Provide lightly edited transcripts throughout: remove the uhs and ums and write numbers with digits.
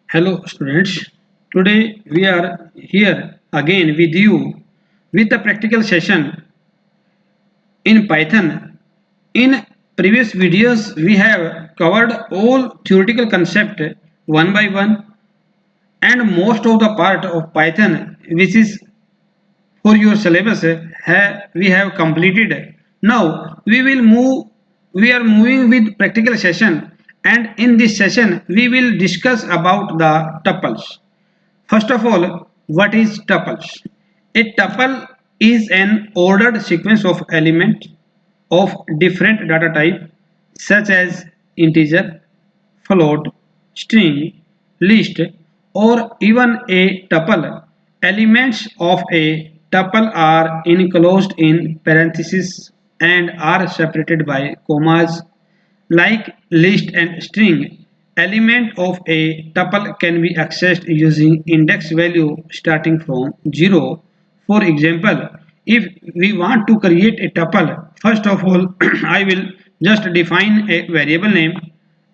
Hello students, today we are here again with you with a practical session in Python. In previous videos we have covered all theoretical concept one by one and most of the part of Python which is for your syllabus we have completed. Now we are moving with practical session, and in this session we will discuss about the tuples. First of all, what is tuples? A tuple is an ordered sequence of elements of different data type such as integer, float, string, list, or even a tuple. Elements of a tuple are enclosed in parentheses and are separated by commas. Like list and string, element of a tuple can be accessed using index value starting from 0. For example, if we want to create a tuple, first of all, I will just define a variable name.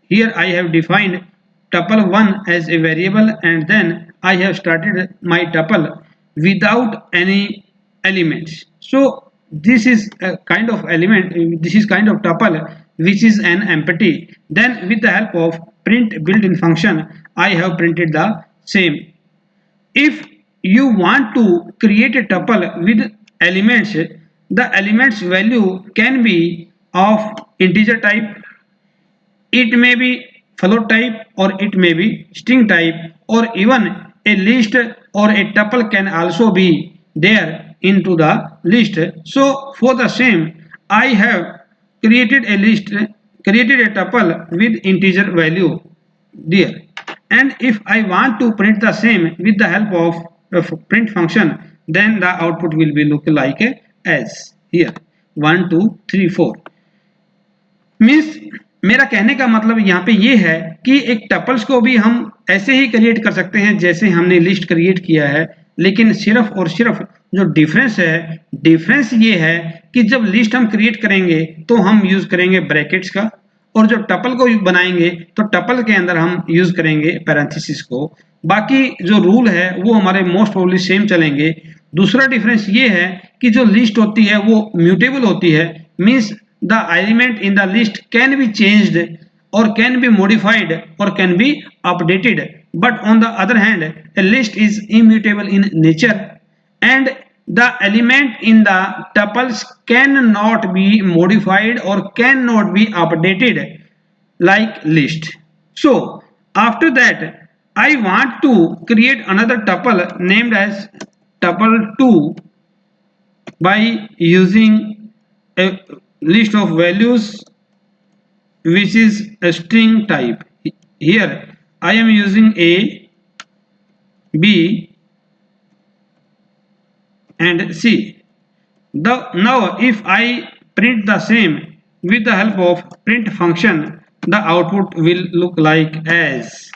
Here I have defined tuple1 as a variable, and then I have started my tuple without any elements. So this is a kind of element, this is kind of tuple which is an empty. Then with the help of print built-in function, I have printed the same. If you want to create a tuple with elements, the elements value can be of integer type, it may be float type, or it may be string type, or even a list or a tuple can also be there into the list. So for the same, I have created a list, created a tuple with integer value there. And if I want to print the same with the help of a print function, then the output will be look like as here 1 2 3 4. Means मेरा कहने का मतलब यहाँ पे ये है कि एक टपल्स को भी हम ऐसे ही क्रिएट कर सकते हैं जैसे हमने लिस्ट क्रिएट किया है, लेकिन सिर्फ और सिर्फ जो डिफरेंस ये है कि जब लिस्ट हम क्रिएट करेंगे तो हम यूज करेंगे ब्रैकेट्स का, और जब टपल को बनाएंगे तो टपल के अंदर हम यूज करेंगे पैरेंथेसिस को। बाकी जो रूल है वो हमारे मोस्ट प्रोबेबली सेम चलेंगे। दूसरा डिफरेंस ये है कि जो लिस्ट होती है वो म्यूटेबल होती है, means the element in the list can be changed or can be modified or can be updated, but on the other hand a list is immutable in nature and the element in the tuples cannot be modified or cannot be updated like list. So after that I want to create another tuple named as tuple2 by using a list of values which is a string type. Here I am using A, B and C. Now if I print the same with the help of print function, the output will look like as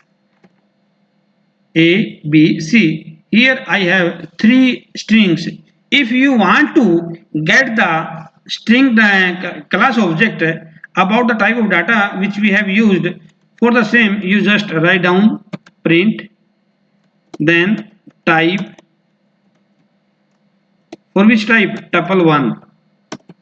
A, B, C. Here I have three strings. If you want to get the string class object about the type of data which we have used, for the same you just write down print, then type. For which type? Tuple1.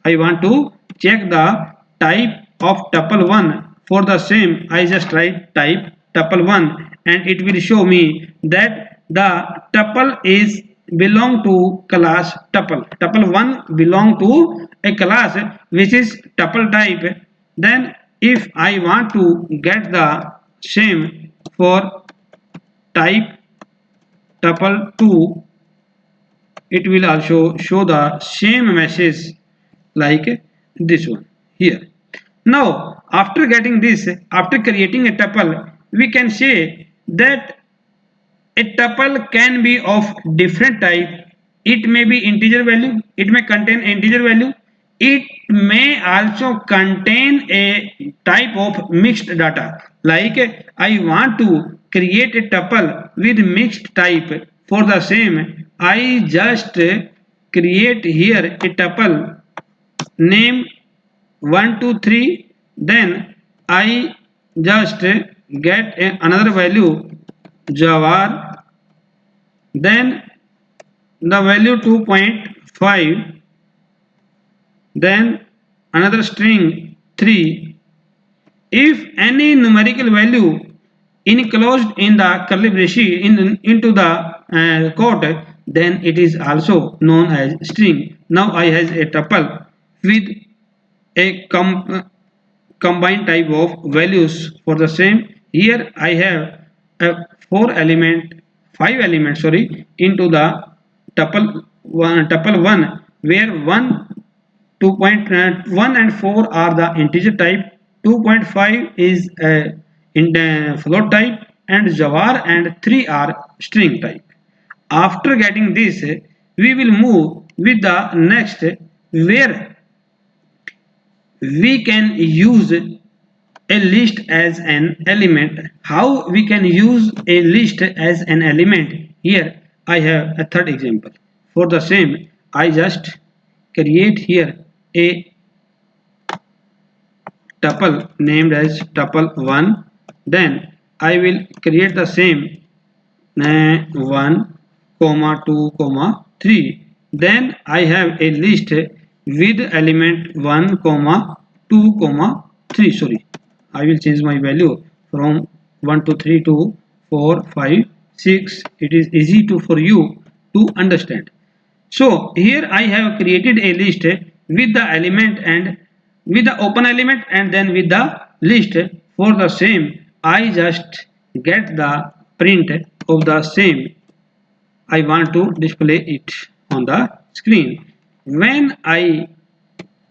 I want to check the type of tuple1. For the same I just write type tuple1 and it will show me that the tuple is belong to class tuple. Tuple1 belong to a class which is tuple type. Then if I want to get the same for type tuple2, it will also show the same message like this one here. Now after getting this, after creating a tuple, we can say that a tuple can be of different type. It may be integer value, it may contain integer value, it may also contain a type of mixed data. Like I want to create a tuple with mixed type. For the same I just create here a tuple name 1 2 3, then I just get another value Jawar, then the value 2.5, then another string 3. If any numerical value enclosed in the curly braces into the quote, then it is also known as string. Now I has a tuple with a combined type of values for the same. Here I have a 5 elements into the tuple 1, where 1 and 4 are the integer type, 2.5 is in the float type, and Jawar and 3 are string type. After getting this, we will move with the next, where we can use a list as an element. How we can use a list as an element? Here I have a third example. For the same, I just create here a tuple named as tuple 1. Then I will create the same 1, 2, 3. Then I have a list with element 1, 2, 3. Sorry, I will change my value from 1 to 3 to 4, 5, 6. It is easy for you to understand. So here I have created a list with the element and with the open element, and then with the list. For the same, I just get the print of the same. I want to display it on the screen. When I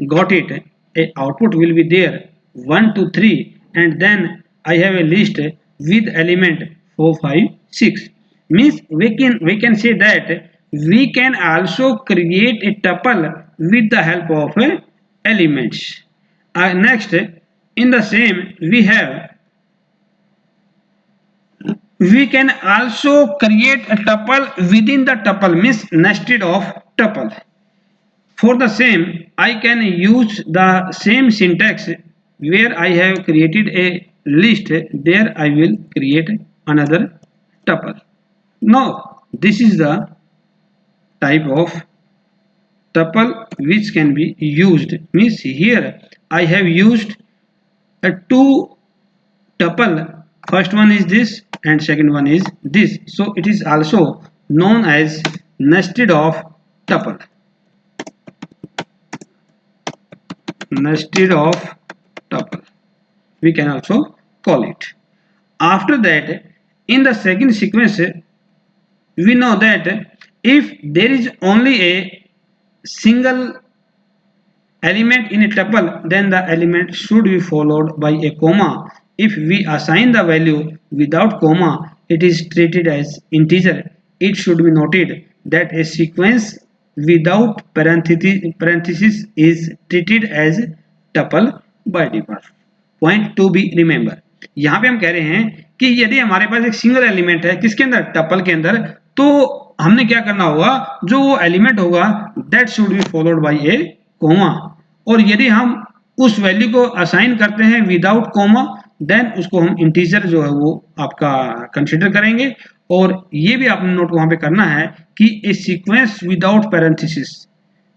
got it, a output will be there 1 to 3, and then I have a list with element 4, 5, 6. Means we can say that we can also create a tuple with the help of elements. Next, in the same we can also create a tuple within the tuple, means nested of tuple. For the same, I can use the same syntax. Where I have created a list, there I will create another tuple. Now this is the type of tuple which can be used. Means here I have used a two tuple. First one is this and second one is this. So it is also known as nested of tuple. Nested of tuple, we can also call it. After that, in the second sequence, we know that if there is only a single element in a tuple, then the element should be followed by a comma. If we assign the value without comma, it is treated as integer. It should be noted that a sequence without parenthesis is treated as tuple by default. Point to be remember. यहाँ पे हम कह रहे हैं कि यदि हमारे पास एक सिंगल एलिमेंट है किसके अंदर, टपल के अंदर, तो हमने क्या करना होगा, जो वो एलिमेंट होगा that should be followed by a comma, और यदि हम उस वैल्यू को असाइन करते हैं विदाउट कोमा, देन उसको हम इंटीजर जो है वो आपका कंसीडर करेंगे। और ये भी आपने नोट वहां पे करना है कि a sequence without parenthesis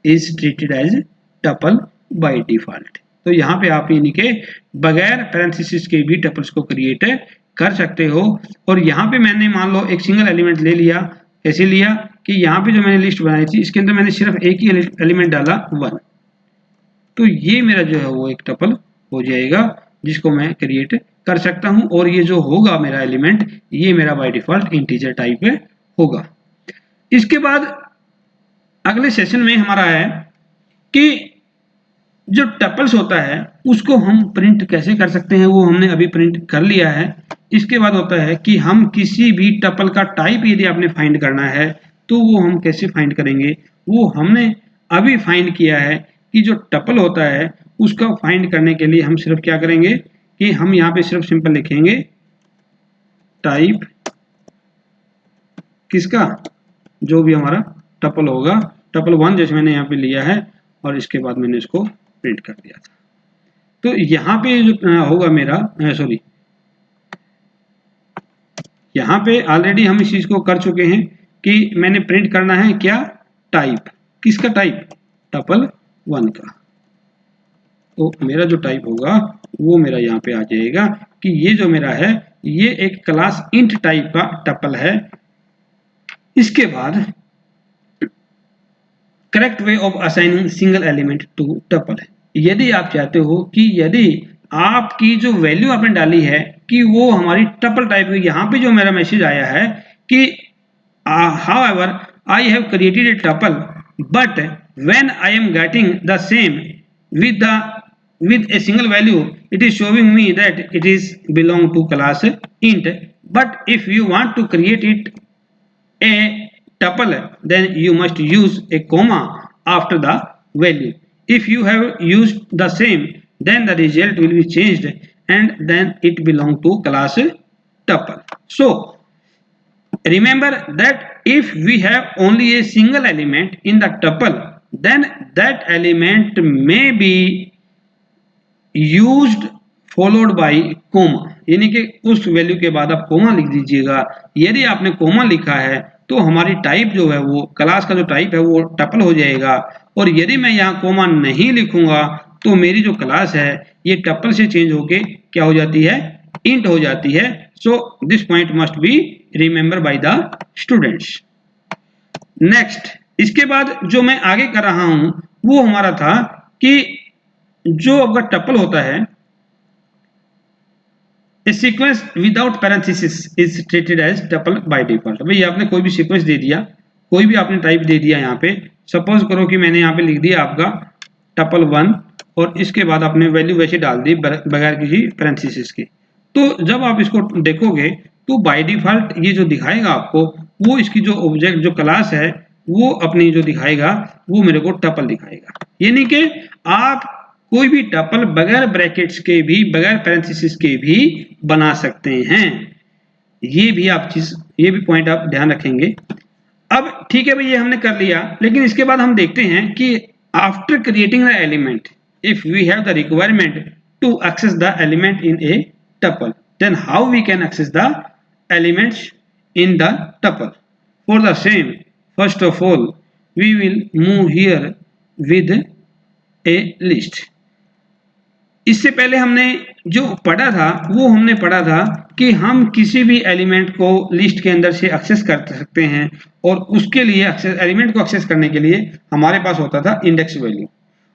is treated as tuple by default. तो यहाँ पे आप यानी के बगैर पैरेंथेसिस के भी टपल्स को क्रिएट कर सकते हो। और यहाँ पे मैंने मान लो एक सिंगल एलिमेंट ले लिया, कैसे लिया कि यहाँ पे जो मैंने लिस्ट बनाई थी इसके अंदर मैंने सिर्फ एक ही एलिमेंट डाला 1, तो ये मेरा जो है वो एक टपल हो जाएगा जिसको मैं क्रिएट कर सकता हूं। और ये जो होगा मेरा एलिमेंट, ये मेरा बाय डिफॉल्ट इंटीजर टाइप में होगा। इसके बाद अगले सेशन में हमारा है कि जो टपल्स होता है उसको हम प्रिंट कैसे कर सकते हैं, वो हमने अभी प्रिंट कर लिया है। इसके बाद होता है कि हम किसी भी टपल का टाइप यदि आपने फाइंड करना है तो वो हम कैसे फाइंड करेंगे, वो हमने अभी फाइंड किया है कि जो टपल होता है उसका फाइंड करने के लिए हम सिर्फ क्या करेंगे कि हम यहाँ पे सिर्फ सिंपल लिखेंगे टाइप किसका, जो भी हमारा टपल होगा, टपल 1 जैसे मैंने यहाँ पे लिया है और इसके बाद मैंने इसको प्रिंट कर दिया था। तो यहाँ पे जो होगा मेरा यहाँ पे ऑलरेडी हम इस चीज को कर चुके हैं कि मैंने प्रिंट करना है क्या, टाइप, किसका टाइप, टपल 1 का। तो मेरा जो टाइप होगा वो मेरा यहाँ पे आ जाएगा कि ये जो मेरा है ये एक क्लास इंट टाइप का टपल है। इसके बाद correct way of assigning single element to tuple है। यदि आप चाहते हो कि यदि आपकी जो वैल्यू आपने डाली है कि वो हमारी टपल टाइप की, यहाँ पे जो मेरा मैसेज आया है कि however I have created a tuple, but when I am getting the same with a single value, it is showing me that it is belong to class int. But if you want to create it a tuple, then you must use a comma after the value. If you have used the same, then the result will be changed and then it belong to class tuple. So remember that if we have only a single element in the tuple, then that element may be used followed by comma, यानी कि उस value के बाद आप coma लिख दीजिएगा। यदि आपने कोमा लिखा है तो हमारी टाइप जो है वो क्लास का जो टाइप है वो टपल हो जाएगा, और यदि मैं यहाँ कोमा नहीं लिखूंगा तो मेरी जो क्लास है ये टपल से चेंज होके क्या हो जाती है, इंट हो जाती है। So this point must be remember by the students. Next, इसके बाद जो मैं आगे कर रहा हूं वो हमारा था कि जो अगर टपल होता है, a sequence without parenthesis is treated as tuple by default. भाई आपने कोई भी सीक्वेंस दे दिया, कोई भी आपने टाइप दे दिया, यहाँ पे सपोज करो कि मैंने यहाँ पे लिख दिया आपका टपल 1 और इसके बाद आपने वैल्यू वैसे डाल दी बगैर किसी पैरेंथेसिस के, तो जब आप इसको देखोगे तो बाय डिफॉल्ट ये जो दिखाएगा आपको वो इसकी जो ऑब्जेक्ट जो क्लास है वो अपनी जो दिखाएगा वो मेरे को टपल दिखाएगा। यानी कि आप कोई भी टपल बगैर ब्रैकेट्स के भी बगैर पैरेंथेसिस के भी बना सकते हैं। ये भी पॉइंट आप ध्यान रखेंगे। अब ठीक है भाई, ये हमने कर लिया, लेकिन इसके बाद हम देखते हैं कि after creating the element, if we have the requirement to access the element in a tuple, then how we can access the elements in the tuple. For the same, first of all we will move here with a list. इससे पहले हमने जो पढ़ा था वो हमने पढ़ा था कि हम किसी भी एलिमेंट को लिस्ट के अंदर से एक्सेस कर सकते हैं, और उसके लिए एलिमेंट को एक्सेस करने के लिए हमारे पास होता था इंडेक्स वैल्यू।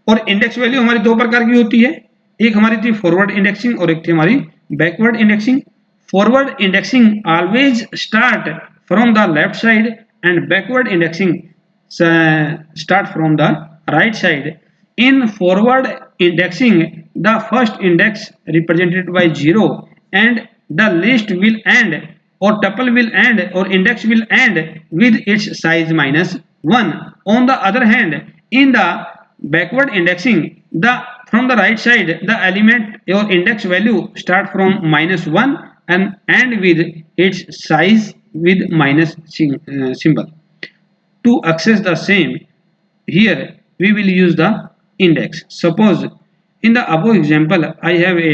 और इंडेक्स वैल्यू हमारी दो प्रकार की होती है, एक हमारी थी फॉरवर्ड इंडेक्सिंग और एक थी हमारी backward indexing. Forward indexing always start from the left side and backward indexing start from the right side. In forward indexing, the first index represented by 0 and the list will end or tuple will end or index will end with its size -1. On the other hand, in the backward indexing, from the right side, the element or index value start from -1 and end with its size with minus symbol. To access the same, here we will use the index. Suppose in the above example I have a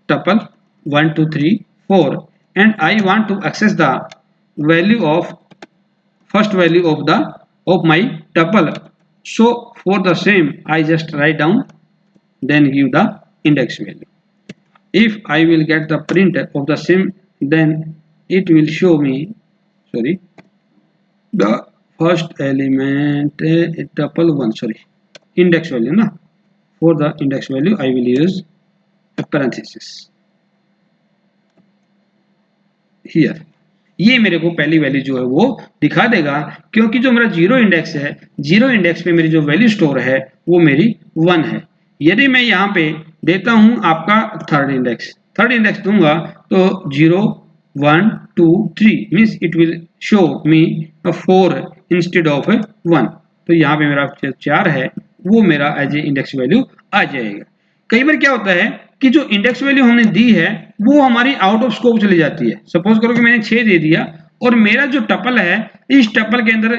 tuple 1 2 3 4 and I want to access the value of first value of my tuple. So for the same I just write down, then give the index value. If I will get the print of the same, then it will show me the first element tuple 1 index value na. For the index value I will use a parenthesis here. ये मेरे को पहली value जो है वो दिखा देगा, क्योंकि जो मेरा जीरो इंडेक्स है, जीरो इंडेक्स पे मेरी जो वैल्यू स्टोर है वो मेरी 1 है। यदि मैं यहाँ पे देता हूँ आपका थर्ड इंडेक्स दूंगा तो 0 1 2 3 means it will show me 4 instead of 1। तो यहाँ पे मेरा 4 है वो मेरा एज ए इंडेक्स वैल्यू आ जाएगा। कई बार क्या होता है कि जो इंडेक्स वैल्यू हमने दी है वो हमारी आउट ऑफ स्कोप चली जाती है। सपोज करो कि मैंने 6 दे दिया और मेरा जो टपल है इस टपल के अंदर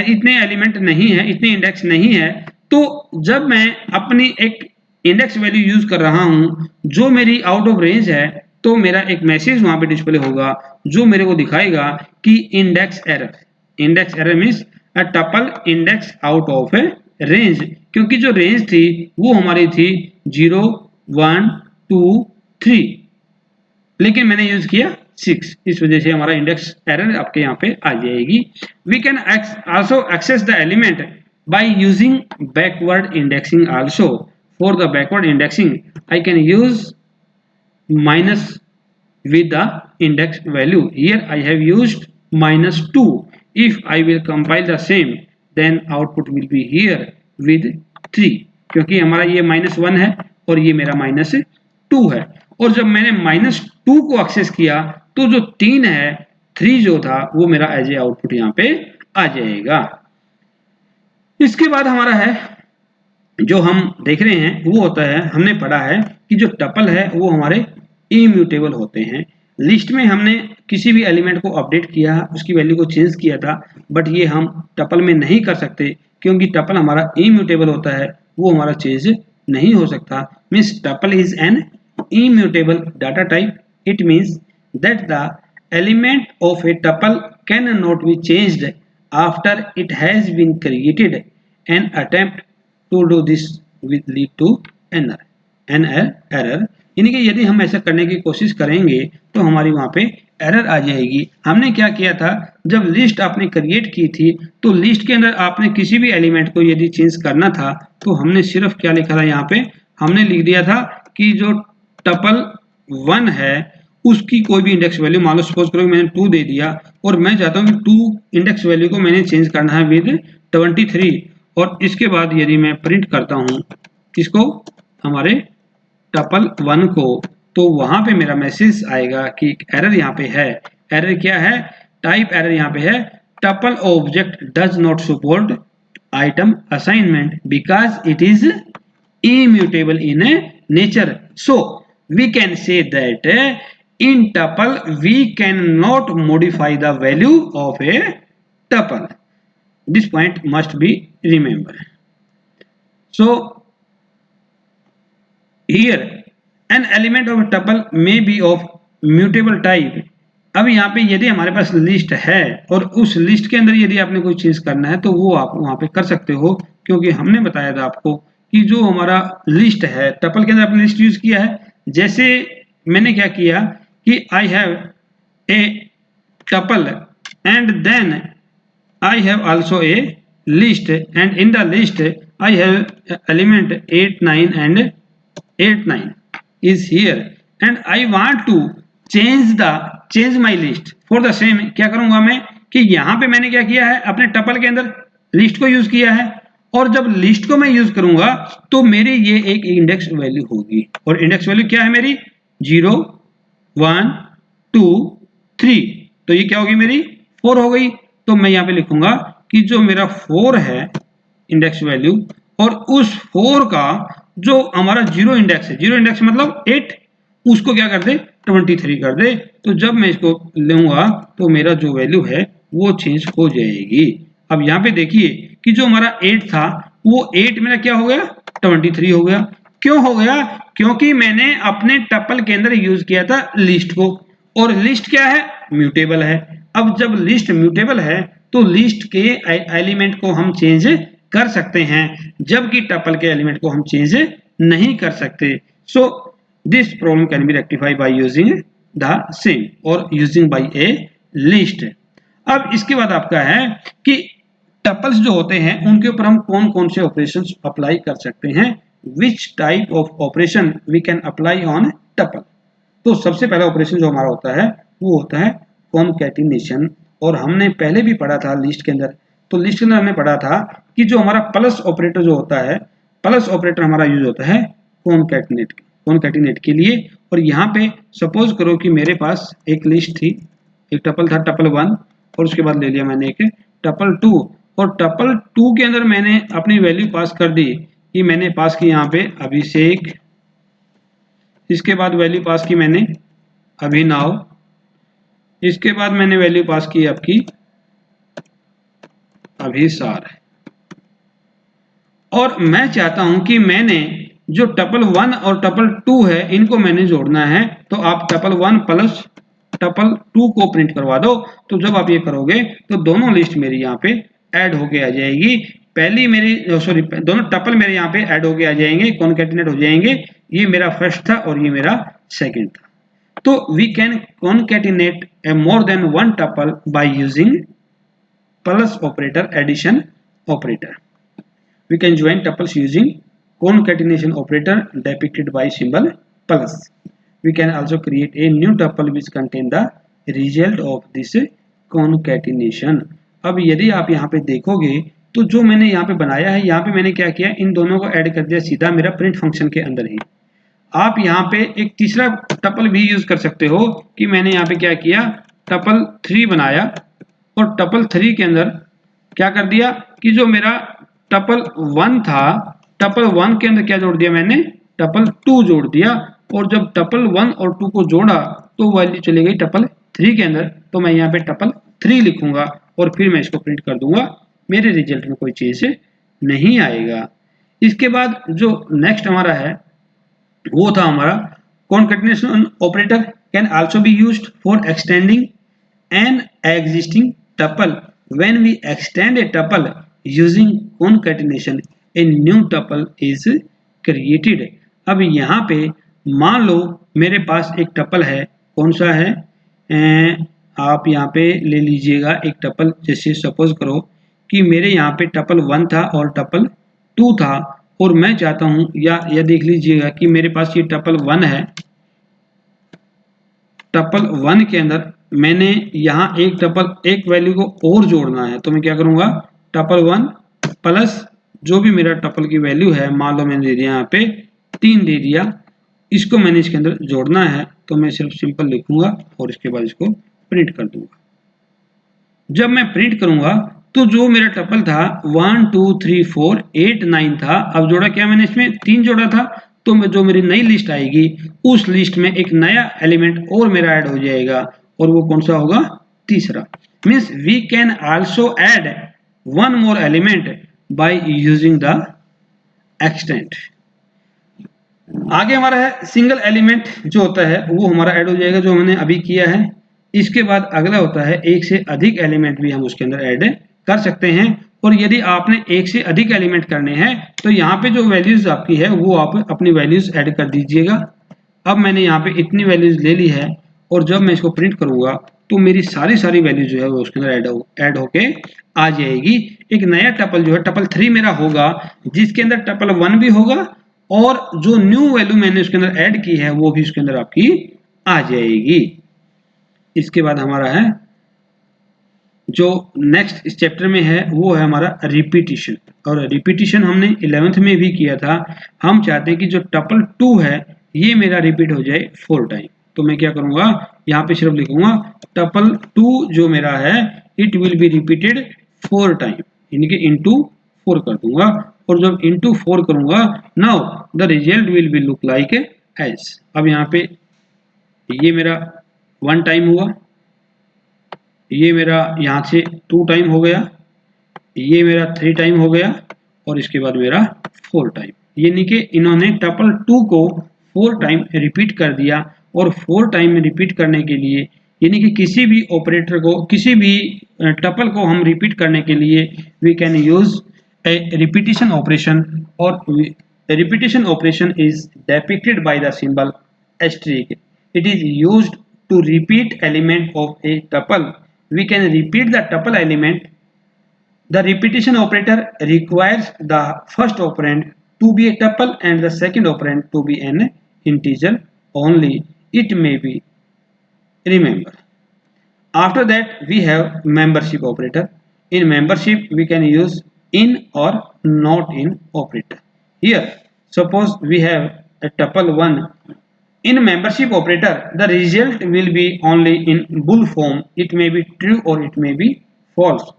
इतने एलिमेंट नहीं है, इतने इंडेक्स नहीं है, तो जब मैं अपनी एक इंडेक्स वैल्यू यूज कर रहा हूं जो मेरी आउट ऑफ रेंज है, तो मेरा एक मैसेज वहां पे डिस्प्ले होगा जो मेरे को दिखाएगा कि index error. Index error means a tuple index out of A range, क्योंकि जो रेंज थी वो हमारी थी 0 1 2 3, लेकिन मैंने यूज किया 6, इस वजह से हमारा इंडेक्स एरर आपके यहाँ पे आ जाएगी। We can also access the element by using backward indexing also. For the backward indexing I can use minus with the index value. Here I have used -2. If I will compile the same, then output will be here with 3, क्योंकि हमारा ये -1 है और ये मेरा -2 है। और जब मैंने -2 को एक्सेस किया तो जो 3 है, 3 जो था वो मेरा एज ए आउटपुट यहाँ पे आ जाएगा। इसके बाद हमारा है जो हम देख रहे हैं वो होता है, हमने पढ़ा है कि जो टपल है वो हमारे इम्यूटेबल होते हैं। लिस्ट में हमने किसी भी एलिमेंट को अपडेट किया, उसकी वैल्यू को चेंज किया था, बट ये हम टपल में नहीं कर सकते क्योंकि टपल हमारा इम्यूटेबल होता है, वो हमारा चेंज नहीं हो सकता। Means tuple is an immutable data type. It means that the element of a tuple can not be changed after it has been created. An attempt to do this will lead to an error, यानी कि यदि हम ऐसा करने की कोशिश करेंगे तो हमारी वहां पे एरर आ जाएगी। हमने क्या किया था, जब लिस्ट आपने क्रिएट की थी तो लिस्ट के अंदर आपने किसी भी एलिमेंट को यदि चेंज करना था तो हमने सिर्फ क्या लिखा था, यहाँ पे हमने लिख दिया था कि जो टपल 1 है उसकी कोई भी इंडेक्स वैल्यू, मान लो सपोज करो मैंने 2 दे दिया और मैं चाहता हूँ कि 2 इंडेक्स वैल्यू को मैंने चेंज करना है विद 23, और इसके बाद यदि मैं प्रिंट करता हूँ इसको, हमारे टपल 1 को, तो वहां पे मेरा मैसेज आएगा कि एरर यहाँ पे है। एरर क्या है, टाइप एरर यहाँ पे है, tuple object does not support item assignment because it is immutable in nature. So we can say that in tuple we can not modify the value of a tuple. This point must be remember. So here an element of a tuple may be of mutable type। अब यहाँ पे यदि हमारे पास list है और उस list के अंदर यदि आपने कोई चीज करना है तो वो आप वहां पे कर सकते हो, क्योंकि हमने बताया था आपको कि जो हमारा लिस्ट है, टपल के अंदर आपने लिस्ट यूज किया है। जैसे मैंने क्या किया कि I have a tuple and then I have also a list and in the list I have element 8 9 and 8 9 is here and I want to change my list for the same। क्या करूंगा मैं कि यहां पे मैंने क्या किया है, अपने टपल के अंदर लिस्ट को यूज किया है, और जब लिस्ट को मैं यूज करूंगा तो मेरी ये एक इंडेक्स वैल्यू होगी, और इंडेक्स वैल्यू क्या है मेरी 0 1 2 3, तो ये क्या होगी मेरी 4 हो गई। तो मैं यहाँ पे लिखूंगा कि जो मेरा 4 है इंडेक्स वैल्यू, और उस 4 का जो हमारा 0 इंडेक्स है, 0 इंडेक्स मतलब 8, उसको क्या कर दे 23 कर दे। तो जब मैं इसको लूंगा तो मेरा जो वैल्यू है वो चेंज हो जाएगी। अब यहाँ पे देखिए कि जो हमारा 8 था वो 8 मेरा क्या हो गया 23 हो गया। क्यों हो गया, क्योंकि मैंने अपने टपल के अंदर यूज किया था लिस्ट को, और लिस्ट क्या है म्यूटेबल है। अब जब लिस्ट म्यूटेबल है तो लिस्ट के एलिमेंट को हम चेंज कर सकते हैं, जबकि टपल के एलिमेंट को हम चेंज नहीं कर सकते। So this problem can be rectified bye using the same और यूजिंग बाय ए लिस्ट। अब इसके बाद आपका है कि टपल्स जो होते हैं उनके ऊपर हम कौन कौन से ऑपरेशंस अप्लाई कर सकते हैं, which type of operation we can apply on tuple. तो सबसे पहला ऑपरेशन जो हमारा होता है वो होता है कॉनकैटिनेशन, और हमने पहले भी पढ़ा था लिस्ट के अंदर। तो लिस्ट के अंदर हमने पढ़ा था कि जो हमारा प्लस ऑपरेटर जो होता है, प्लस ऑपरेटर हमारा यूज होता है कॉनकैटिनेट के लिए। और यहाँ पे सपोज करो कि मेरे पास एक लिस्ट थी, एक टपल था टपल 1, और उसके बाद ले लिया मैंने एक टपल 2, और टपल 2 के अंदर मैंने अपनी वैल्यू पास कर दी कि मैंने पास की यहाँ पे अभिषेक, इसके बाद वैल्यू पास की मैंने अभिनव, इसके बाद मैंने वैल्यू पास की आपकी अभिसार। और मैं चाहता हूं कि मैंने जो टपल 1 और टपल 2 है इनको मैंने जोड़ना है, तो आप टपल 1 प्लस टपल 2 को प्रिंट करवा दो। तो जब आप ये करोगे तो दोनों लिस्ट मेरी यहाँ पे ऐड होके आ जाएगी। पहली मेरी सॉरी दोनों टपल मेरे यहाँ पे ऐड होके आ जाएंगे, कॉन्केटिनेट हो जाएंगे। ये मेरा फर्स्ट था और ये मेरा सेकंड था। तो we can concatenate a more than one tuple by using plus operator, addition operator. We can join tuples using concatenation operator depicted by symbol plus. We can also create a new tuple which contain the result of this concatenation. अब यदि आप यहाँ पे देखोगे तो जो मैंने यहाँ पे बनाया है, यहाँ पे मैंने क्या किया, इन दोनों को ऐड कर दिया सीधा मेरा प्रिंट फंक्शन के अंदर ही। आप यहाँ पे एक तीसरा टपल भी यूज कर सकते हो कि मैंने यहाँ पे क्या किया, टपल 3 बनाया और टपल 3 के अंदर क्या कर दिया कि जो मेरा टपल 1 था, टपल 1 के अंदर क्या जोड़ दिया मैंने, टपल 2 जोड़ दिया। और जब टपल 1 और 2 को जोड़ा तो वैल्यू चली गई टपल 3 के अंदर। तो मैं यहाँ पे टपल 3 लिखूंगा और फिर मैं इसको प्रिंट कर दूंगा। मेरे रिजल्ट में कोई चीज नहीं आएगा। इसके बाद जो नेक्स्ट हमारा है वो था हमारा concatenation operator can also be used for extending an existing tuple when we extend a tuple using concatenation a new tuple is created. अब यहाँ पे मान लो मेरे पास एक टपल है, कौन सा है, आप यहाँ पे ले लीजिएगा एक टपल। जैसे सपोज करो कि मेरे यहाँ पे टपल 1 था और टपल 2 था और मैं चाहता हूँ या देख लीजिएगा कि मेरे पास ये टपल 1 है। टपल 1 के अंदर मैंने यहाँ एक वैल्यू को और जोड़ना है। तो मैं क्या करूँगा, टपल 1 प्लस जो भी मेरा टपल की वैल्यू है, मान लो मैंने दे दिया यहाँ पे 3 दे दिया, इसको मैंने इसके अंदर जोड़ना है। तो मैं सिर्फ सिंपल लिखूंगा और इसके बाद इसको प्रिंट कर दूंगा। जब मैं प्रिंट करूंगा तो जो मेरा टपल था 1 2 3 4 8 9 था, अब जोड़ा क्या मैंने, इसमें 3 जोड़ा था। तो जो मेरी नई लिस्ट आएगी उस लिस्ट में एक नया एलिमेंट और मेरा ऐड हो जाएगा और वो कौन सा होगा, तीसरा। Means we can also add one more element by using the extend. आगे हमारा है सिंगल एलिमेंट जो होता है वो हमारा ऐड हो जाएगा, जो हमने अभी किया है। इसके बाद अगला होता है एक से अधिक एलिमेंट भी हम उसके अंदर ऐड कर सकते हैं। और यदि आपने एक से अधिक एलिमेंट करने हैं तो यहाँ पे जो वैल्यूज आपकी है वो आप अपनी वैल्यूज ऐड कर दीजिएगा। अब मैंने यहाँ पे इतनी वैल्यूज ले ली है और जब मैं इसको प्रिंट करूंगा तो मेरी सारी वैल्यूज जो है वो उसके अंदर ऐड होके आ जाएगी। एक नया टपल जो है टपल 3 मेरा होगा जिसके अंदर टपल 1 भी होगा और जो न्यू वैल्यू मैंने उसके अंदर ऐड की है वो भी उसके अंदर आपकी आ जाएगी। इसके बाद हमारा है जो नेक्स्ट इस चैप्टर में है वो है हमारा रिपीटिशन। और रिपीटिशन हमने 11th में भी किया था। हम चाहते हैं कि जो टपल 2 है ये मेरा रिपीट हो जाए 4 टाइम। तो मैं क्या करूंगा, यहाँ पे सिर्फ लिखूंगा टपल 2 जो मेरा है it will be repeated 4 time, इनके इंटू 4 कर दूंगा। और जब इंटू 4 करूंगा now the result will be look like as. अब यहाँ पे ये मेरा 1 टाइम हुआ, ये मेरा यहाँ से 2 टाइम हो गया, ये मेरा 3 टाइम हो गया और इसके बाद मेरा 4 टाइम। यानी कि इन्होंने टपल 2 को 4 टाइम रिपीट कर दिया। और 4 टाइम रिपीट करने के लिए यानी कि किसी भी ऑपरेटर को, किसी भी टपल को हम रिपीट करने के लिए we can use a repetition operation. और repetition operation is depicted by the symbol asterisk. It is used to repeat element of a tuple. We can repeat the tuple element. The repetition operator requires the first operand to be a tuple and the second operand to be an integer only. It may be, remember. After that we have membership operator. In membership we can use in or not in operator. Here suppose we have a tuple 1. In membership operator, the result will be only in bool form. It may be true or it may be false.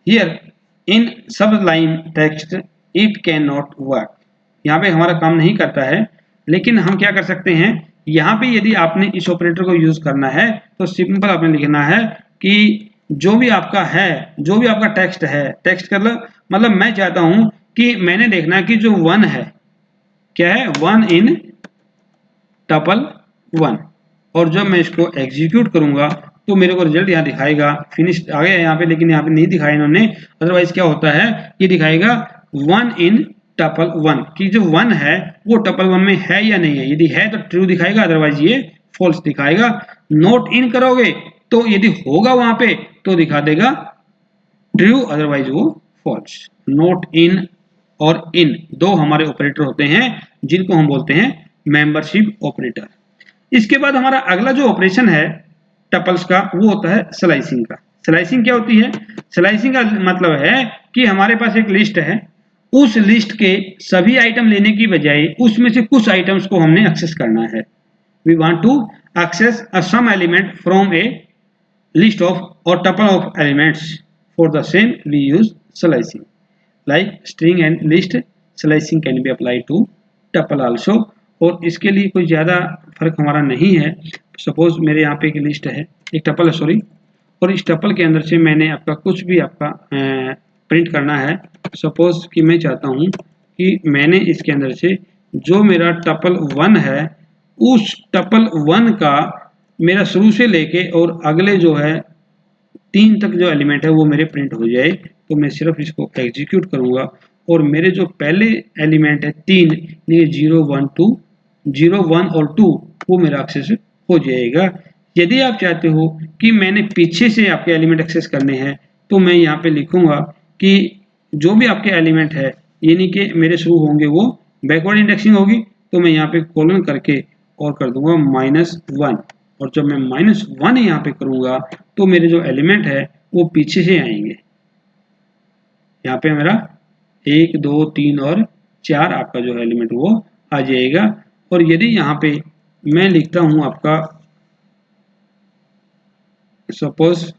Here, in subline text, it cannot work. यहाँ पे हमारा काम नहीं करता है, लेकिन हम क्या कर सकते हैं, यहाँ पे यदि आपने इस ऑपरेटर को यूज करना है तो सिंपल आपने लिखना है कि जो भी आपका है, जो भी आपका टेक्स्ट है, टेक्स्ट कर लो, मतलब मैं चाहता हूँ कि मैंने देखना कि जो 1 है क्या है 1 इन टपल 1। और जब मैं इसको एग्जीक्यूट करूंगा तो मेरे को रिजल्ट यहाँ दिखाएगा, फिनिश आ गया यहाँ पे, लेकिन यहाँ पे नहीं दिखाया इन्होंने। अदरवाइज क्या होता है, ये दिखाएगा 1 इन टपल 1 कि जो 1 है वो टपल 1 में है या नहीं है। यदि है तो ट्रू दिखाएगा, अदरवाइज ये फॉल्स दिखाएगा। नोट इन करोगे तो यदि होगा वहां पे तो दिखा देगा ट्रू, अदरवाइज वो फॉल्स। नोट इन और इन दो हमारे ऑपरेटर होते हैं जिनको हम बोलते हैं मेंबरशिप ऑपरेटर। इसके बाद हमारा अगला जो ऑपरेशन है टपल्स का वो होता है स्लाइसिंग का। स्लाइसिंग क्या होती है? स्लाइसिंग का मतलब है कि हमारे पास एक लिस्ट है, उस लिस्ट के सभी आइटम लेने की बजाय उसमें से कुछ आइटम्स को हमने एक्सेस करना है। We want to access a some element from a list of or tuple of elements. For the same we use slicing, like string and list slicing can be applied to tuple also। और इसके लिए कोई ज़्यादा फर्क हमारा नहीं है। Suppose मेरे यहाँ पे एक लिस्ट है, एक टपल है सॉरी, और इस टपल के अंदर से मैंने आपका कुछ भी आपका प्रिंट करना है। सपोज कि मैं चाहता हूँ कि मैंने इसके अंदर से जो मेरा टपल 1 है उस टपल 1 का मेरा शुरू से लेके और अगले जो है 3 तक जो एलिमेंट है वो मेरे प्रिंट हो जाए। तो मैं सिर्फ इसको एग्जीक्यूट करूंगा और मेरे जो पहले एलिमेंट है 3 ये 0 1 2 0 1 और 2 वो मेरा एक्सेस हो जाएगा। यदि आप चाहते हो कि मैंने पीछे से आपके एलिमेंट एक्सेस करने हैं तो मैं यहाँ पे लिखूंगा कि जो भी आपके एलिमेंट है यानी कि मेरे शुरू होंगे वो बैकवर्ड इंडेक्सिंग होगी, तो मैं यहाँ पे कोलन करके और कर दूंगा -1। और जब मैं -1 यहाँ पे करूंगा तो मेरे जो एलिमेंट है वो पीछे से आएंगे। यहाँ पे मेरा 1 2 3 और 4 आपका जो एलिमेंट वो आ जाएगा। और यदि यहाँ पे मैं लिखता हूँ आपका सपोज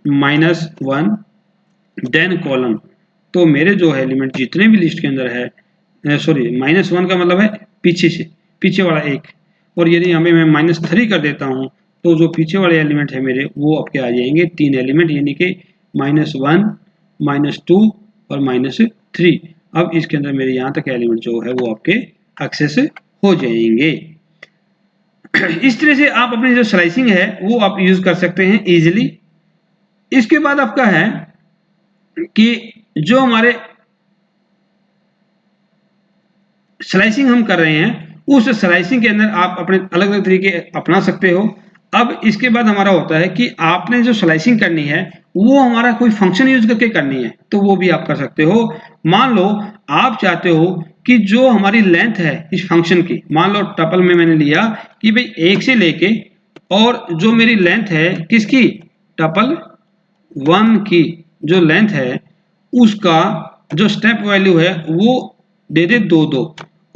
-1 देन कॉलम, तो मेरे जो एलिमेंट जितने भी लिस्ट के अंदर है सॉरी -1 का मतलब है पीछे से, पीछे वाला एक। और यदि यहाँ पे मैं -3 कर देता हूँ तो जो पीछे वाले एलिमेंट है मेरे वो आपके आ जाएंगे 3 एलिमेंट, यानी कि -1 -2 और -3। अब इसके अंदर मेरे यहाँ तक एलिमेंट जो है वो आपके एक्सेस हो जाएंगे। इस तरह से आप अपनी जो स्लाइसिंग है वो आप यूज कर सकते हैं इजीली। इसके बाद आपका है कि जो हमारे स्लाइसिंग हम कर रहे हैं उस स्लाइसिंग के अंदर आप अपने अलग अलग तरीके अपना सकते हो। अब इसके बाद हमारा होता है कि आपने जो स्लाइसिंग करनी है वो हमारा कोई फंक्शन यूज करके करनी है, तो वो भी आप कर सकते हो। मान लो आप चाहते हो कि जो हमारी लेंथ है इस फंक्शन की, मान लो टपल में मैंने लिया कि भाई 1 से लेके और जो मेरी लेंथ है किसकी, टपल 1 की जो लेंथ है उसका जो स्टेप वैल्यू है वो दे दे 2 2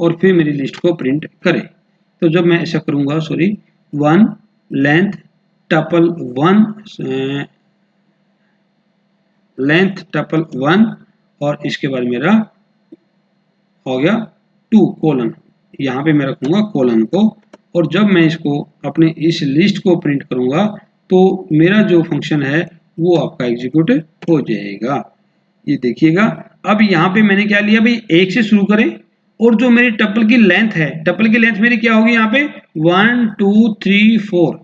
और फिर मेरी लिस्ट को प्रिंट करे। तो जब मैं ऐसा करूंगा sorry 1 length tuple 1 length tuple 1 और इसके बाद मेरा हो गया 2 कोलन, यहाँ पे मैं रखूंगा कोलन को। और जब मैं इसको अपने इस लिस्ट को प्रिंट करूंगा तो मेरा जो फंक्शन है वो आपका एग्जीक्यूट हो जाएगा। ये देखिएगा अब यहाँ पे मैंने क्या लिया भाई 1 से शुरू करें और जो मेरी टपल की लेंथ है, टपल की लेंथ मेरी क्या होगी यहाँ पे 1 2 3 4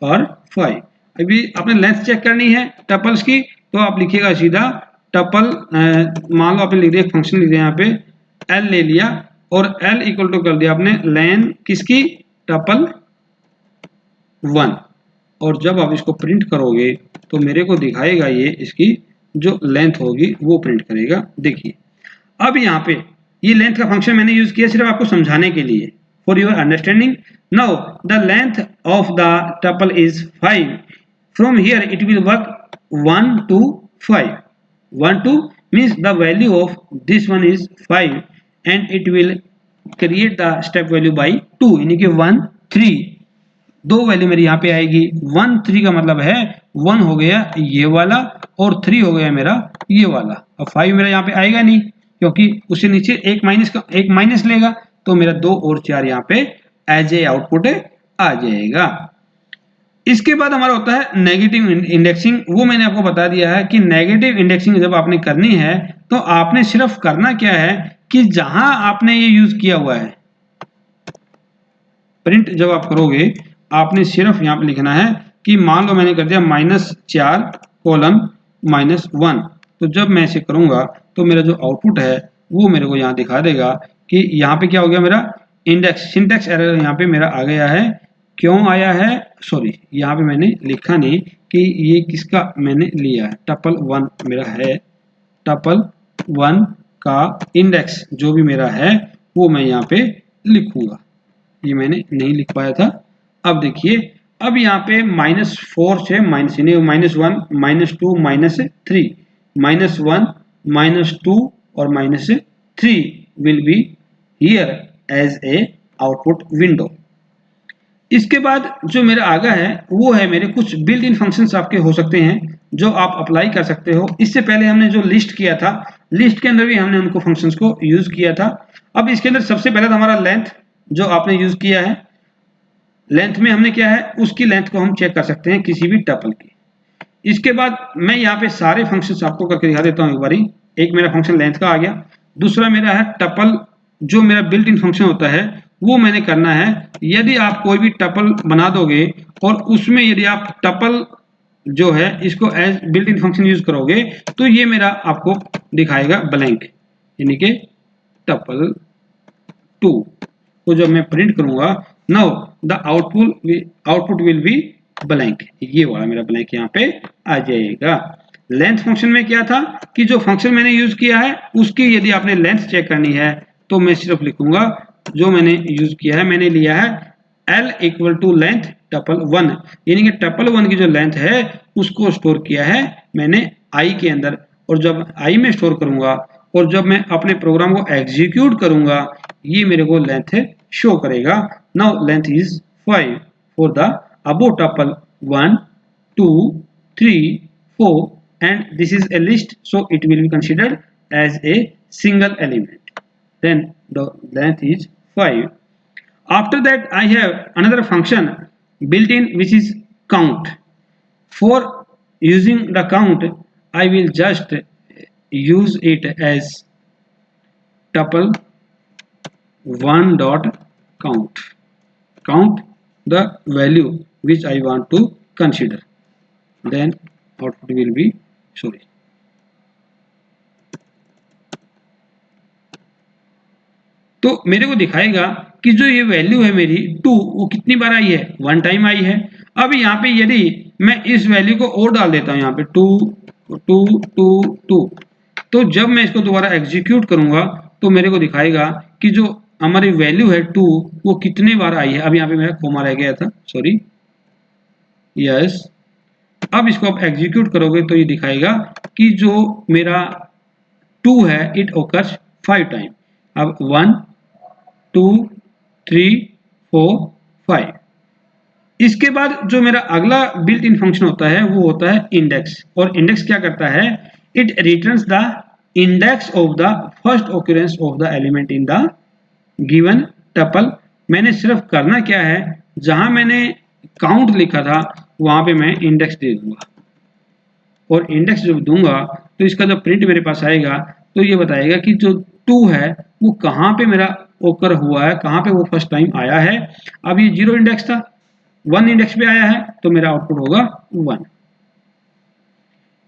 और 5। अभी आपने लेंथ चेक करनी है टपल्स की तो आप लिखिएगा सीधा टपल मान लो आपने लिख दिया फंक्शन लिख दिया यहाँ पे एल ले लिया और एल इक्वल टू कर दिया आपने लेंथ किसकी, टपल 1। और जब आप इसको प्रिंट करोगे तो मेरे को दिखाएगा ये इसकी जो लेंथ होगी वो प्रिंट करेगा। देखिए अब यहाँ पे ये लेंथ का फंक्शन मैंने यूज किया सिर्फ आपको समझाने के लिए, for your understanding. Now the length of the tuple is 5, from here it will work 1 to 5। 1 2 means the value of this one is 5 and it will create the step value by 2, यानी कि 1 3 दो value मेरी यहाँ पे आएगी। 1 3 का मतलब है 1 हो गया ये वाला और 3 हो गया मेरा ये वाला। अब 5 मेरा यहाँ पे आएगा नहीं क्योंकि उससे नीचे एक माइनस लेगा तो मेरा 2 और 4 यहाँ पे एज ए आउटपुट आ जाएगा। इसके बाद हमारा होता है नेगेटिव इंडेक्सिंग। वो मैंने आपको बता दिया है कि नेगेटिव इंडेक्सिंग जब आपने करनी है तो आपने सिर्फ करना क्या है कि जहां आपने ये यूज किया हुआ है प्रिंट जब आप करोगे आपने सिर्फ यहाँ पे लिखना है कि मान लो मैंने कर दिया -4 कोलन -1। तो जब मैं इसे करूंगा तो मेरा जो आउटपुट है वो मेरे को यहाँ दिखा देगा कि यहाँ पे क्या हो गया, मेरा इंडेक्स सिंटैक्स एरर यहाँ पे मेरा आ गया है। क्यों आया है, सॉरी यहाँ पे मैंने लिखा नहीं कि ये किसका मैंने लिया है, टपल 1 मेरा है, टपल 1 का इंडेक्स जो भी मेरा है वो मैं यहाँ पे लिखूंगा, ये मैंने नहीं लिख पाया था। अब देखिए, अब यहाँ पे -4 से -1 -2 -3 -1 -2 और -3 will be here as a output window. इसके बाद जो मेरा आगे है वो है मेरे कुछ बिल्ट इन फंक्शंस आपके हो सकते हैं जो आप अप्लाई कर सकते हो। इससे पहले हमने जो लिस्ट किया था, लिस्ट के अंदर भी हमने उनको फंक्शंस को यूज किया था। अब इसके अंदर सबसे पहले तो हमारा लेंथ जो आपने यूज किया है, लेंथ में हमने क्या है उसकी लेंथ को हम चेक कर सकते हैं किसी भी टपल की। इसके बाद मैं यहाँ पे सारे फंक्शंस आपको करके दिखा देता हूँ एक बारी। एक मेरा फंक्शन लेंथ का आ गया, दूसरा मेरा है टपल जो मेरा बिल्ट इन फंक्शन होता है वो मैंने करना है। यदि आप कोई भी टपल बना दोगे और उसमें यदि आप टपल जो है इसको as built in function use करोगे तो ये मेरा आपको दिखाएगा ब्लैंक, यानी कि टपल 2 को जब मैं प्रिंट करूंगा now the output will be blank, ये वाला मेरा ब्लैंक यहाँ पे आ जाएगा। लेंथ फंक्शन में क्या था कि जो फंक्शन मैंने यूज किया है उसकी यदि आपने लेंथ चेक करनी है तो मैं सिर्फ लिखूंगा जो मैंने यूज किया है, मैंने लिया है L equal to length tuple 1, यानी कि टपल 1 की जो लेंथ है उसको स्टोर किया है मैंने I के अंदर, और जब I में स्टोर करूंगा और जब मैं अपने प्रोग्राम को एग्जीक्यूट करूंगा ये मेरे को लेंथ शो करेगा। Now length is 5 for the above tuple 1 2 3 4 and this is a list, so it will be considered as a single element, then the length is 5. After that I have another function built in which is count. For using the count I will just use it as tuple 1 dot count the value which I want to consider, then output will be तो मेरे को दिखाएगा कि जो ये value है मेरी 2 वो कितनी बार आई है, 1 टाइम आई है। अब यहाँ पे यदि मैं इस वैल्यू को और डाल देता हूँ यहाँ पे 2 2 2 2, तो जब मैं इसको दोबारा एग्जीक्यूट करूंगा तो मेरे को दिखाएगा कि जो हमारी वैल्यू है 2 वो कितने बार आई है। अब यहाँ पे मेरा कोमा रह गया था, सॉरी, यस। अब इसको आप एग्जीक्यूट करोगे तो ये दिखाएगा कि जो मेरा 2 है इट ओकर्स 5 टाइम। अब 1 2 3 4 5। इसके बाद जो मेरा अगला बिल्ट इन फंक्शन होता है वो होता है इंडेक्स, और इंडेक्स क्या करता है, it returns the index of the first occurrence of the element in the given tuple. मैंने सिर्फ करना क्या है, जहां मैंने काउंट लिखा था वहां पे मैं इंडेक्स दे दूंगा, और इंडेक्स जब दूंगा तो इसका जब प्रिंट मेरे पास आएगा तो ये बताएगा कि जो 2 है वो कहाँ पे मेरा ओकर हुआ है, कहाँ पे वो फर्स्ट टाइम आया है। अब ये 0 इंडेक्स था, 1 इंडेक्स पे आया है तो मेरा आउटपुट होगा 1।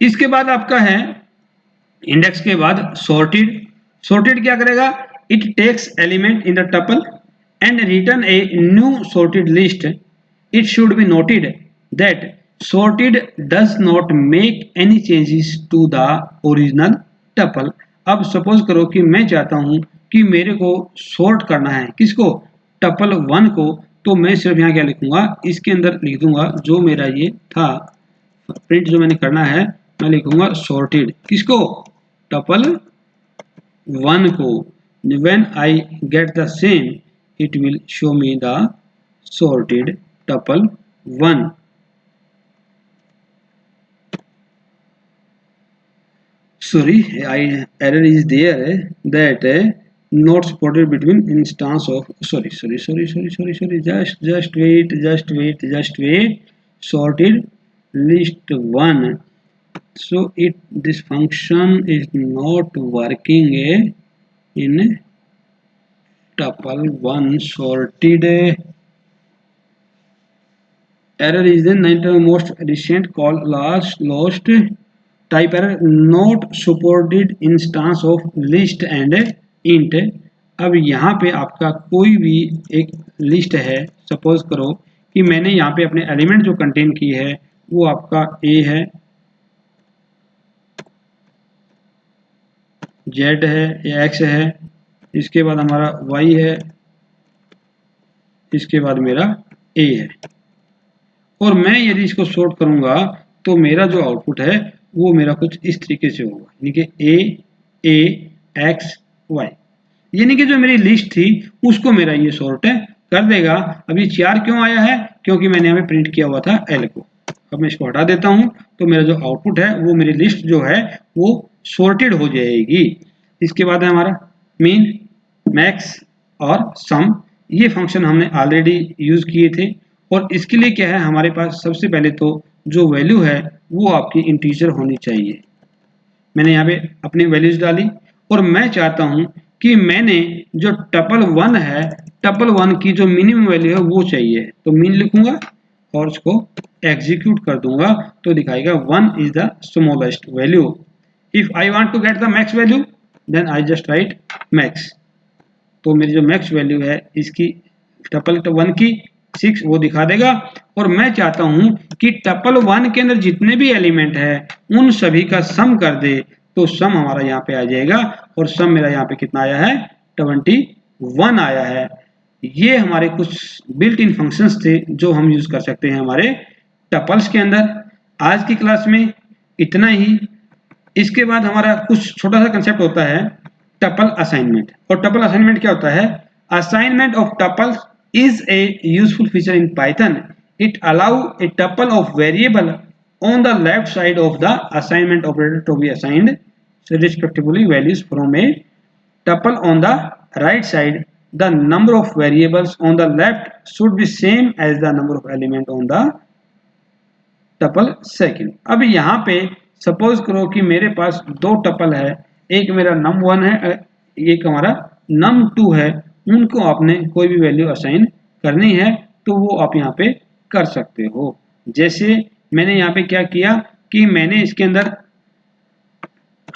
इसके बाद आपका है इंडेक्स के बाद सॉर्टेड। सॉर्टेड क्या करेगा, it takes element in the tuple and return a new sorted list. It should be noted that sorted does not make any changes to the original tuple। अब सपोज करो कि मैं चाहता हूं कि मेरे को सॉर्ट करना है किसको, टपल 1 को, तो मैं सिर्फ यहाँ क्या लिखूंगा, इसके अंदर लिख दूंगा जो मेरा ये था प्रिंट जो मैंने करना है, मैं लिखूंगा सॉर्टेड किसको, टपल 1 को। when I get the same it will show me the sorted tuple 1। sorry, error is there that not supported between instance of sorry just wait sorted list 1, so this function is not working in tuple 1 sorted error is the most recent call lost type error not supported instance of list and int. अब यहाँ पे आपका कोई भी एक list है, suppose करो कि मैंने यहाँ पे अपने एलिमेंट जो कंटेन की है वो आपका a है, z है, x है, इसके बाद हमारा y है, इसके बाद मेरा a है, और मैं यदि इसको सॉर्ट करूंगा तो मेरा जो आउटपुट है वो मेरा कुछ इस तरीके से होगा, यानी कि a x y, यानी कि जो मेरी लिस्ट थी उसको मेरा ये सॉर्ट कर देगा। अब ये 4 क्यों आया है? क्योंकि मैंने यहाँ पे प्रिंट किया हुआ था l को। अब मैं इसको हटा देता हूँ तो मेरा जो आउटपुट है वो मेरी लिस्ट जो है वो सॉर्टेड हो जाएगी। इसके बाद है हमारा मीन, मैक्स और सम। ये फंक्शन हमने ऑलरेडी यूज किए थे, और इसके लिए क्या है हमारे पास, सबसे पहले तो जो वैल्यू है वो आपकी इंटीजर होनी चाहिए। मैंने यहाँ पे अपनी वैल्यूज डाली और मैं चाहता हूँ कि मैंने जो टपल 1 है, टपल 1 की जो मिनिमम वैल्यू है वो चाहिए, तो मीन लिखूंगा और उसको एग्जीक्यूट कर दूंगा तो दिखाएगा 1 is the smallest value. If I want to get the max value then I just write max. तो मेरी जो मैक्स वैल्यू है इसकी टपल 1 की 6 वो दिखा देगा, और मैं चाहता हूं कि टपल 1 के अंदर जितने भी एलिमेंट है उन सभी का सम कर दे, तो सम हमारा यहाँ पे आ जाएगा, और सम मेरा यहाँ पे कितना आया है 21 आया है। ये हमारे कुछ बिल्ट इन फंक्शंस थे जो हम यूज कर सकते हैं हमारे टपल्स के अंदर। आज की क्लास में इतना ही। इसके बाद हमारा कुछ छोटा सा कंसेप्ट होता है टपल असाइनमेंट। और टपल असाइनमेंट क्या होता है? Assignment of tuples is a useful feature in Python. It allows a tuple of variable on the left side of the assignment operator to be assigned, so respectively values from a tuple on the right side. The number of variables on the left should be same as the number of element on the tuple second. अब यहाँ पे suppose करो कि मेरे पास दो tuple है, एक मेरा num1 है, एक हमारा num2 है, उनको आपने कोई भी वैल्यू असाइन करनी है तो वो आप यहाँ पे कर सकते हो। जैसे मैंने यहाँ पे क्या किया कि मैंने इसके अंदर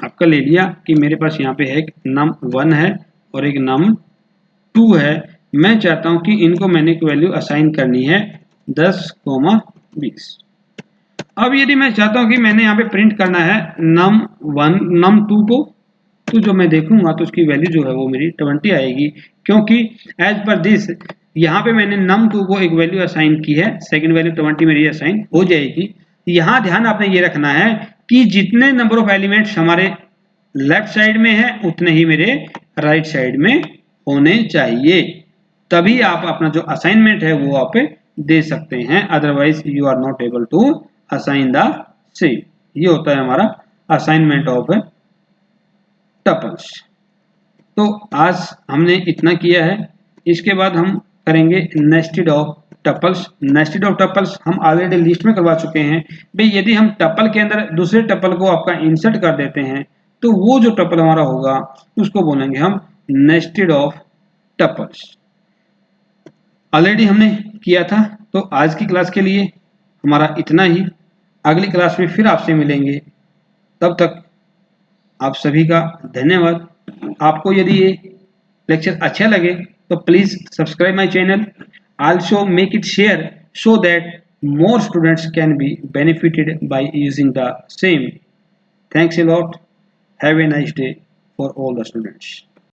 आपका ले लिया कि मेरे पास यहाँ पे है एक num1 है और एक num2 है। मैं चाहता हूँ कि इनको मैंने एक वैल्यू असाइन करनी है 10,20। अब यदि मैं चाहता हूँ कि मैंने यहाँ पे प्रिंट करना है num1 num2 को, तो जो मैं देखूंगा तो उसकी वैल्यू जो है वो मेरी 20 आएगी, क्योंकि एज पर दिस यहाँ पे मैंने num2 को एक वैल्यू असाइन की है, सेकंड वैल्यू 20 मेरी असाइन हो जाएगी। यहाँ ध्यान आपने ये रखना है कि जितने नंबर ऑफ एलिमेंट्स हमारे लेफ्ट साइड में है उतने ही मेरे राइट साइड में होने चाहिए, तभी आप अपना जो असाइनमेंट है वो आप दे सकते हैं, otherwise you are not able to assign the same. ये होता है हमारा असाइनमेंट ऑफ टपल्स। तो आज हमने इतना किया है। इसके बाद हम करेंगे nested of tuples. Nested of tuples हम ऑलरेडी लिस्ट में करवा चुके हैं। भाई यदि हम टपल के अंदर दूसरे टपल को आपका इंसर्ट कर देते हैं तो वो जो टपल हमारा होगा उसको बोलेंगे हम नेस्टेड ऑफ टपल्स। ऑलरेडी हमने किया था। तो आज की क्लास के लिए हमारा इतना ही। अगली क्लास में फिर आपसे मिलेंगे, तब तक आप सभी का धन्यवाद। आपको यदि ये लेक्चर अच्छा लगे तो please subscribe my channel, also make it share so that more students can be benefited by using the same. Thanks a lot. Have a nice day for all the students.